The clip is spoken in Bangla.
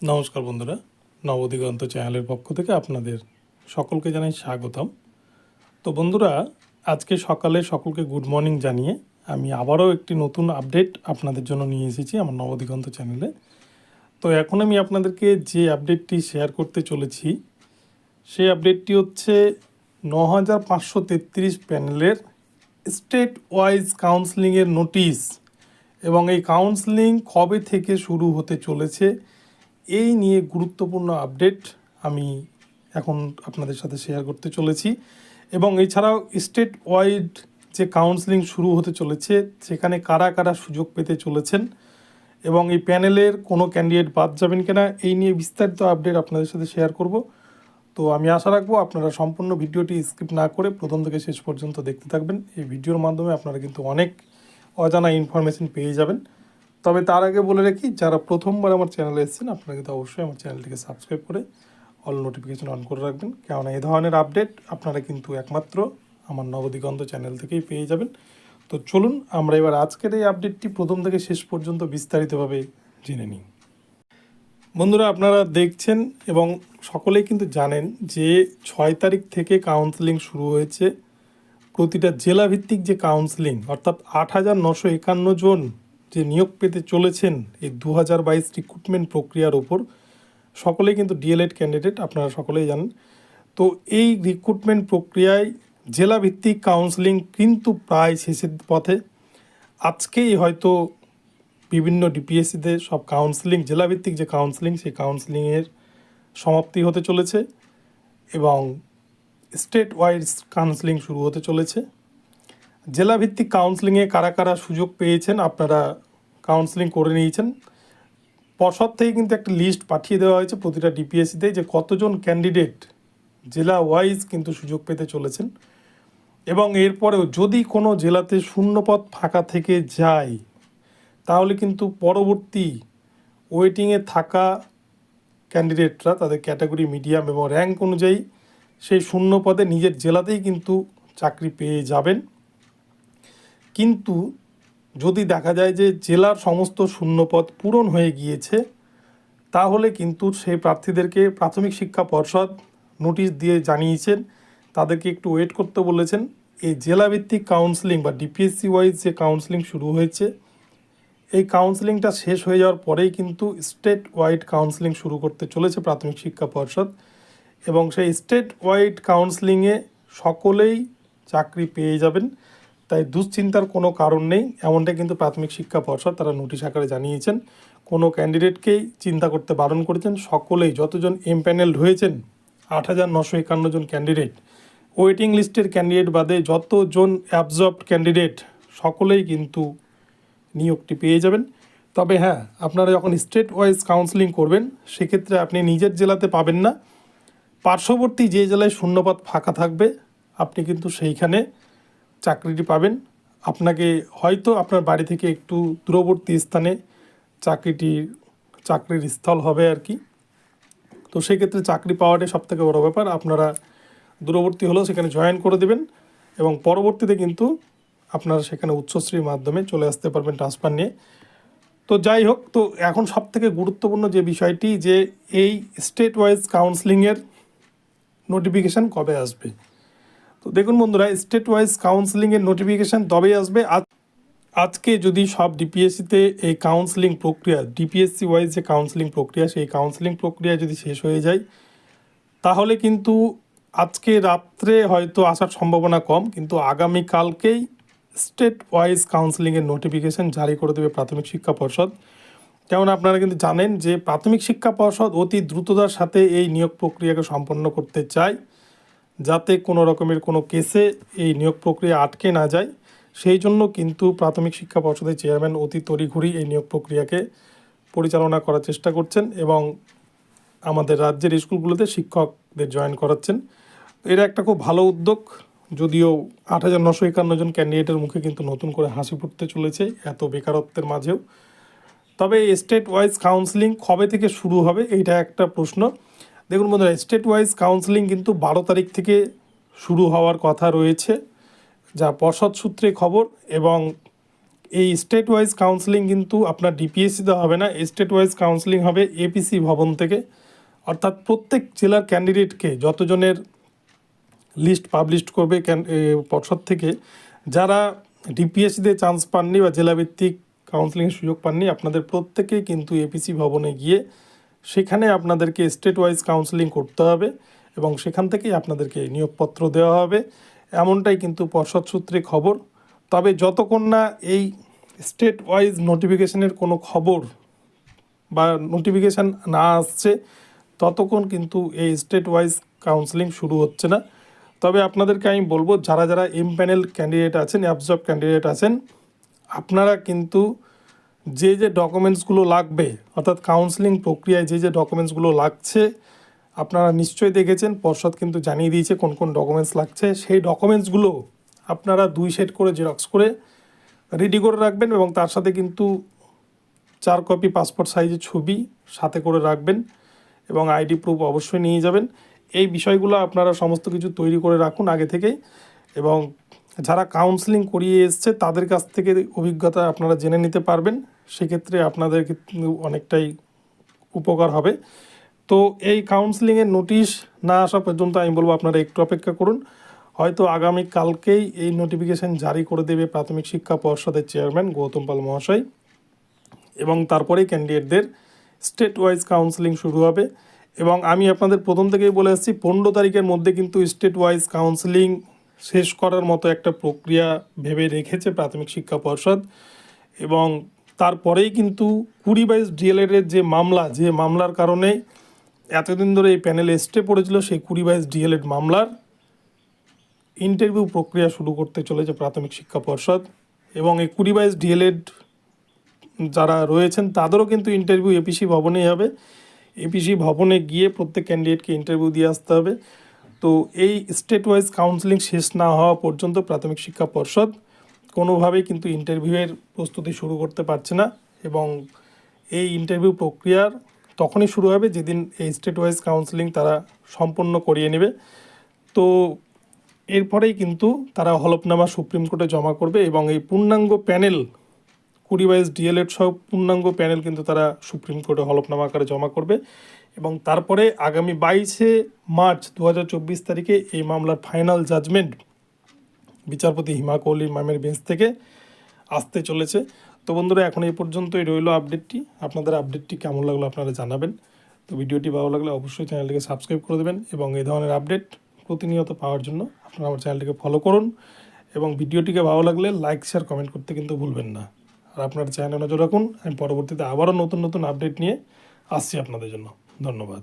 নমস্কার বন্ধুরা, নবদিগন্ত চ্যানেলের পক্ষ থেকে আপনাদের সকলকে জানাই স্বাগতম। তো বন্ধুরা, আজকে সকালে সকলকে গুড মর্নিং জানিয়ে আমি আবারও একটি নতুন আপডেট আপনাদের জন্য নিয়ে এসেছি আমার নবদিগন্ত চ্যানেলে। তো এখন আমি আপনাদেরকে যে আপডেটটি শেয়ার করতে চলেছি সেই আপডেটটি হচ্ছে 9533 প্যানেলের স্টেট ওয়াইজ কাউন্সেলিংয়ের নোটিশ এবং এই কাউন্সেলিং কবে থেকে শুরু হতে চলেছে এই নিয়ে গুরুত্বপূর্ণ আপডেট আমি এখন আপনাদের সাথে শেয়ার করতে চলেছি। এবং এছাড়াও স্টেট ওয়াইড যে কাউন্সেলিং শুরু হতে চলেছে সেখানে কারা কারা সুযোগ পেতে চলেছেন এবং এই প্যানেলের কোনো ক্যান্ডিডেট বাদ যাবেন কিনা এই নিয়ে বিস্তারিত আপডেট আপনাদের সাথে শেয়ার করব। তো আমি আশা রাখবো আপনারা সম্পূর্ণ ভিডিওটি স্কিপ না করে প্রথম থেকে শেষ পর্যন্ত দেখতে থাকবেন। এই ভিডিওর মাধ্যমে আপনারা কিন্তু অনেক অজানা ইনফরমেশন পেয়ে যাবেন। তবে তার আগে বলে রাখি, যারা প্রথমবার আমার চ্যানেলে এসেছেন আপনারা কিন্তু অবশ্যই আমার চ্যানেলটিকে সাবস্ক্রাইব করে অল নোটিফিকেশন অন করে রাখবেন, কেননা এই ধরনের আপডেট আপনারা কিন্তু একমাত্র আমার নবদিগন্ত চ্যানেল থেকেই পেয়ে যাবেন। তো চলুন আমরা এবার আজকের এই আপডেটটি প্রথম থেকে শেষ পর্যন্ত বিস্তারিতভাবে জেনে নিই। বন্ধুরা, আপনারা দেখছেন এবং সকলেই কিন্তু জানেন যে 6 তারিখ থেকে কাউন্সেলিং শুরু হয়েছে। প্রতিটা জেলাভিত্তিক যে কাউন্সেলিং অর্থাৎ 8,951 জন যে নিয়োগ পেতে চলেছেন এই 2022 রিক্রুটমেন্ট প্রক্রিয়ার ওপর, সকলেই কিন্তু ডিএলএড ক্যান্ডিডেট, আপনারা সকলেই জানেন। তো এই রিক্রুটমেন্ট প্রক্রিয়ায় জেলাভিত্তিক কাউন্সেলিং কিন্তু প্রায় শেষের পথে। আজকেই হয়তো বিভিন্ন ডিপিএসসিতে সব কাউন্সেলিং, জেলাভিত্তিক যে কাউন্সেলিং সেই কাউন্সেলিংয়ের সমাপ্তি হতে চলেছে এবং স্টেট ওয়াইজ কাউন্সেলিং শুরু হতে চলেছে। জেলাভিত্তিক কাউন্সেলিংয়ে কারা কারা সুযোগ পেয়েছেন, আপনারা কাউন্সেলিং করে নিয়েছেন, পর্ষদ থেকে কিন্তু একটা লিস্ট পাঠিয়ে দেওয়া হয়েছে প্রতিটা ডিপিএসসিতে যে কতজন ক্যান্ডিডেট জেলা ওয়াইজ কিন্তু সুযোগ পেতে চলেছেন। এবং এরপরেও যদি কোনো জেলাতে শূন্যপদ ফাঁকা থেকে যায় তাহলে কিন্তু পরবর্তী ওয়েটিংয়ে থাকা ক্যান্ডিডেটরা তাদের ক্যাটাগরি, মিডিয়াম এবং র্যাঙ্ক অনুযায়ী সেই শূন্য পদে নিজের জেলাতেই কিন্তু চাকরি পেয়ে যাবেন। কিন্তু যদি দেখা যায় যে জেলার সমস্ত শূন্যপদ পূরণ হয়ে গিয়েছে তাহলে কিন্তু সেই প্রার্থীদেরকে প্রাথমিক শিক্ষা পর্ষদ নোটিশ দিয়ে জানিয়েছেন, তাদেরকে একটু ওয়েট করতে বলেছেন। এই জেলাভিত্তিক কাউন্সেলিং বা ডিপিএসসি ওয়াইজ যে কাউন্সেলিং শুরু হয়েছে এই কাউন্সেলিংটা শেষ হয়ে যাওয়ার পরেই কিন্তু স্টেট ওয়াইড কাউন্সেলিং শুরু করতে চলেছে প্রাথমিক শিক্ষা পর্ষদ। এবং সেই স্টেট ওয়াইড কাউন্সেলিংয়ে সকলেই চাকরি পেয়ে যাবেন, তাই দুশ্চিন্তার কোনো কারণ নেই, এমনটা কিন্তু প্রাথমিক শিক্ষা পর্ষদ তারা নোটিশ আকারে জানিয়েছেন। কোনো ক্যান্ডিডেটকেই চিন্তা করতে বারণ করেছেন। সকলেই, যতজন প্যানেল হয়েছেন 8,951 জন ক্যান্ডিডেট, ওয়েটিং লিস্টের ক্যান্ডিডেট বাদে যতজন অ্যাবজর্বড ক্যান্ডিডেট সকলেই কিন্তু নিয়োগটি পেয়ে যাবেন। তবে হ্যাঁ, আপনারা যখন স্টেট ওয়াইজ কাউন্সেলিং করবেন সেক্ষেত্রে আপনি নিজের জেলাতে পাবেন না, পার্শ্ববর্তী যে জেলায় শূন্যপদ ফাঁকা থাকবে আপনি কিন্তু সেইখানে চাকরিটি পাবেন। আপনাকে হয়তো আপনার বাড়ি থেকে একটু দূরবর্তী স্থানে চাকরির স্থল হবে আর কি। তো সেক্ষেত্রে চাকরি পাওয়াটাই সবথেকে বড় ব্যাপার। আপনারা দূরবর্তী হলেও সেখানে জয়েন করে দেবেন এবং পরবর্তীতে কিন্তু আপনারা সেখানে উচ্চশ্রীর মাধ্যমে চলে আসতে পারবেন ট্রান্সফার নিয়ে। তো যাই হোক, তো এখন সবথেকে গুরুত্বপূর্ণ যে বিষয়টি যে এই স্টেট ওয়াইজ কাউন্সেলিংয়ের নোটিফিকেশান কবে আসবে। তো দেখুন বন্ধুরা, স্টেট ওয়াইজ কাউন্সেলিংয়ের নোটিফিকেশান তবেই আসবে আজকে যদি সব ডিপিএসসিতে এই কাউন্সেলিং প্রক্রিয়া, ডিপিএসসি ওয়াইজ যে কাউন্সেলিং প্রক্রিয়া সেই কাউন্সেলিং প্রক্রিয়া যদি শেষ হয়ে যায় তাহলে কিন্তু আজকে রাত্রে হয়তো আসার সম্ভাবনা কম, কিন্তু আগামীকালকেই স্টেট ওয়াইজ কাউন্সেলিংয়ের নোটিফিকেশান জারি করে দেবে প্রাথমিক শিক্ষা পর্ষদ। যেমন আপনারা কিন্তু জানেন যে প্রাথমিক শিক্ষা পর্ষদ অতি দ্রুততার সাথে এই নিয়োগ প্রক্রিয়াকে সম্পন্ন করতে চায়, যাতে কোনো রকমের কোনো কেসে এই নিয়োগ প্রক্রিয়া আটকে না যায়। সেই জন্য কিন্তু প্রাথমিক শিক্ষা পর্ষদের চেয়ারম্যান অতি তড়িঘড়ি এই নিয়োগ প্রক্রিয়াকে পরিচালনা করার চেষ্টা করছেন এবং আমাদের রাজ্যের স্কুলগুলোতে শিক্ষকদের জয়েন করাচ্ছেন। এটা একটা খুব ভালো উদ্যোগ, যদিও 8,951 জন ক্যান্ডিডেটের মুখে কিন্তু নতুন করে হাসি ফুটতে চলেছে এত বেকারত্বের মাঝেও। তবে স্টেট ওয়াইজ কাউন্সেলিং কবে থেকে শুরু হবে এইটা একটা প্রশ্ন। দেখুন বন্ধুরা, স্টেট ওয়াইজ কাউন্সেলিং কিন্তু 12 তারিখ থেকে শুরু হওয়ার কথা রয়েছে, যা পর্ষদ সূত্রে খবর। এবং এই স্টেট ওয়াইজ কাউন্সেলিং কিন্তু আপনার ডিপিএসসিতে হবে না, স্টেট ওয়াইজ কাউন্সেলিং হবে এপিসি ভবন থেকে। অর্থাৎ প্রত্যেক জেলার ক্যান্ডিডেটকে যতজনের লিস্ট পাবলিশ করবে পর্ষদ থেকে, যারা ডিপিএসসিতে চান্স পাননি বা জেলাভিত্তিক কাউন্সেলিংয়ের সুযোগ পাননি, আপনাদের প্রত্যেকেই কিন্তু এপিসি ভবনে গিয়ে সেখানে আপনাদেরকে স্টেট ওয়াইজ কাউন্সেলিং করতে হবে এবং সেখান থেকেই আপনাদেরকে নিয়োগপত্র দেওয়া হবে, এমনটাই কিন্তু পর্ষদ সূত্রে খবর। তবে যতক্ষণ না এই স্টেট ওয়াইজ নোটিফিকেশনের কোনো খবর বা নোটিফিকেশান না আসছে, ততক্ষণ কিন্তু এই স্টেট ওয়াইজ কাউন্সেলিং শুরু হচ্ছে না। তবে আপনাদেরকে আমি বলবো, যারা যারা এমপ্যানেল ক্যান্ডিডেট আছেন, অ্যাবজর্ব ক্যান্ডিডেট আছেন, আপনারা কিন্তু যে যে ডকুমেন্টসগুলো লাগবে, অর্থাৎ কাউন্সেলিং প্রক্রিয়ায় যে যে ডকুমেন্টসগুলো লাগছে, আপনারা নিশ্চয়ই দেখেছেন, পর্ষদ কিন্তু জানিয়ে দিয়েছে কোন কোন ডকুমেন্টস লাগছে। সেই ডকুমেন্টসগুলো আপনারা 2 সেট করে জেরক্স করে রেডি করে রাখবেন এবং তার সাথে কিন্তু 4 কপি পাসপোর্ট সাইজের ছবি সাথে করে রাখবেন এবং আইডি প্রুফ অবশ্যই নিয়ে যাবেন। এই বিষয়গুলো আপনারা সমস্ত কিছু তৈরি করে রাখুন আগে থেকেই, এবং যারা কাউন্সেলিং করিয়ে এসছে তাদের কাছ থেকে অভিজ্ঞতা আপনারা জেনে নিতে পারবেন, সেক্ষেত্রে আপনাদের কিন্তু অনেকটাই উপকার হবে। তো এই কাউন্সেলিংয়ের নোটিশ না আসা পর্যন্ত আমি বলবো আপনারা একটু অপেক্ষা করুন, হয়তো আগামীকালকেই এই নোটিফিকেশান জারি করে দেবে প্রাথমিক শিক্ষা পর্ষদের চেয়ারম্যান গৌতম পাল মহাশয়, এবং তারপরেই ক্যান্ডিডেটদের স্টেট ওয়াইজ কাউন্সেলিং শুরু হবে। এবং আমি আপনাদের প্রথম থেকেই বলে আসছি, 15 তারিখের মধ্যে কিন্তু স্টেট ওয়াইজ কাউন্সেলিং শেষ করার মতো একটা প্রক্রিয়া ভেবে রেখেছে প্রাথমিক শিক্ষা পর্ষদ। এবং তারপরেই কিন্তু 20/22 ডিএলএডের যে মামলার কারণে এতদিন ধরে এই প্যানেলে স্টে পড়েছিল, সেই 20/22 ডিএলএড মামলার ইন্টারভিউ প্রক্রিয়া শুরু করতে চলেছে প্রাথমিক শিক্ষা পর্ষদ। এবং এই 20/22 ডিএলএড যারা রয়েছেন তাদেরও কিন্তু ইন্টারভিউ এপিসি ভবনেই হবে। এপিসি ভবনে গিয়ে প্রত্যেক ক্যান্ডিডেটকে ইন্টারভিউ দিয়ে আসতে হবে। তো এই স্টেট ওয়াইজ কাউন্সেলিং শেষ না হওয়া পর্যন্ত প্রাথমিক শিক্ষা পর্ষদ কোনোভাবেই কিন্তু ইন্টারভিউয়ের প্রস্তুতি শুরু করতে পারছে না, এবং এই ইন্টারভিউ প্রক্রিয়ার তখনই শুরু হবে যেদিন এই স্টেট ওয়াইজ কাউন্সেলিং তারা সম্পন্ন করিয়ে নেবে। তো এরপরেই কিন্তু তারা হলফনামা সুপ্রিম কোর্টে জমা করবে এবং এই পূর্ণাঙ্গ প্যানেল 20/22 ডিএলএড সহ পূর্ণাঙ্গ প্যানেল কিন্তু তারা সুপ্রিম কোর্টে হলফনামা আকারে জমা করবে, এবং তারপরে আগামী 22 মার্চ 2024 তারিখে এই মামলার ফাইনাল জাজমেন্ট বিচারপতি হিমা কোহলি ম্যামের বেঞ্চ থেকে আসতে চলেছে। তো বন্ধুরা, এখন এই পর্যন্তই রইল আপডেটটি। আপনাদের আপডেটটি কেমন লাগলো আপনারা জানাবেন। তো ভিডিওটি ভালো লাগলে অবশ্যই চ্যানেলটিকে সাবস্ক্রাইব করে দেবেন, এবং এই ধরনের আপডেট প্রতিনিয়ত পাওয়ার জন্য আপনারা আমার চ্যানেলটিকে ফলো করুন, এবং ভিডিওটিকে ভালো লাগলে লাইক শেয়ার কমেন্ট করতে কিন্তু ভুলবেন না। আর আপনার চ্যানেলে নজর রাখুন, আমি পরবর্তীতে আবারও নতুন নতুন আপডেট নিয়ে আসছি আপনাদের জন্য। ধন্যবাদ।